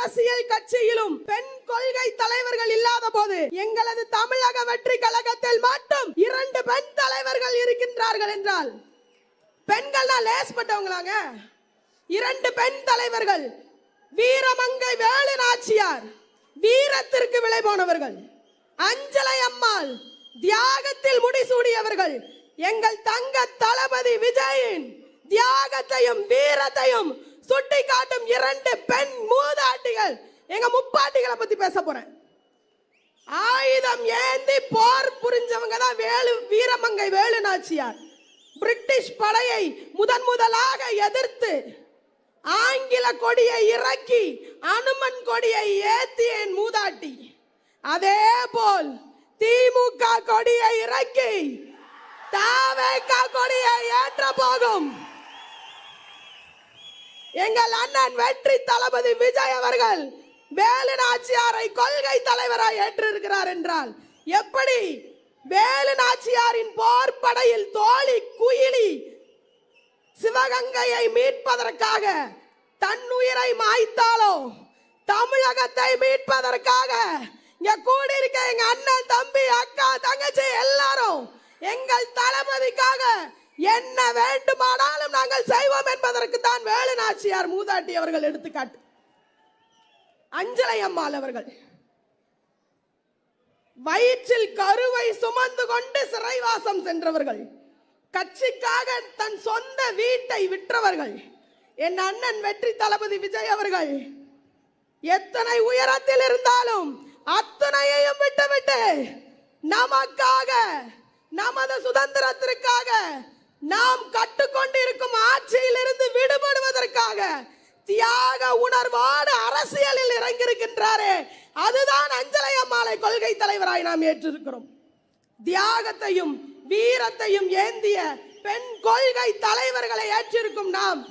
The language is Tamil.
அரசியல் கட்சியிலும் பெண் கொள்கை தலைவர்கள் இல்லாத போது எங்களது தமிழக வெற்றி கழகத்தில் மட்டும் 2 பெண் தலைவர்கள் இருக்கின்றார்கள் என்றால் பெண்கள் தான் லேஸ்பட்டவங்களாங்க. 2 பெண் தலைவர்கள், வீரமங்கை வேலு நாச்சியார் வீரத்திற்கு விலை போனவர்கள், அஞ்சலை அம்மாள் தியாகத்தில் முடிசூடியவர்கள். எங்கள் தங்க தளபதி விஜயின் தியாகத்தையும் வீரத்தையும் சுட்டி காட்டும் 2 பெண் மூதாட்டிகள். எங்க முப்பாட்டிகளை பத்தி பேச போறேன். ஆயுதம் ஏந்தி போர் புரிஞ்சவங்க தான் வீரமங்கை வேலு நாச்சியார். பிரிட்டிஷ் படையை முதலாக எதிர்த்து ஆங்கில கொடியை இறக்கி அனுமன் கொடியை ஏத்திய மூதாட்டி. அதே போல் திமுக கொடியை இறக்கி தவேக கொடியை ஏற்ற போகும் எங்கள் அண்ணன் வெற்றி தளபதி விஜய் அவர்கள் வேலு நாச்சியாரை கொள்கை தலைவராய் ஏற்றிருக்கிறார் என்றால் எப்படி வேலு நாச்சியாரின் போர் படையில் தோழி குயிலி சிவகங்கையை மீட்பதற்காக தன்னுயிரை மாய்த்தாலோ தமிழகத்தை மீட்பதற்காக இங்க கூடியிருக்க எங்க அண்ணன் தம்பி அக்கா தங்கச்சி எல்லாரும் எங்கள் தளபதிக்காக என்ன வேண்டுமானாலும் நாங்கள் செய்வோம் என்பதற்கு தான் வேலு நாச்சியார் மூதாட்டி அவர்கள் எடுத்துக்காட்டு. அஞ்சலை அம்மாள் அவர்கள் வயிற்றில் கருவை சுமந்து கொண்டு சிறைவாசம் சென்றவர்கள், கட்சிக்காக தன் சொந்த வீட்டை விற்றவர்கள். என் அண்ணன் வெற்றி தளபதி விஜய் அவர்கள் எத்தனை உயரத்தில் இருந்தாலும் அத்தனையையும் விட்டுவிட்டு நமக்காக, நமது சுதந்திரத்திற்காக, நாம் கட்டுக்கொண்டிருக்கும் ஆட்சியில் இருந்து விடுபடுவதற்காக தியாக உணர்வோடு அரசியலில் இறங்கியிருக்கின்றாரே, அதுதான் அஞ்சலை அம்மாளை கொள்கை தலைவராய் நாம் ஏற்றிருக்கிறோம். தியாகத்தையும் வீரத்தையும் ஏந்திய பெண் கொள்கை தலைவர்களை ஏற்றிருக்கும் நாம்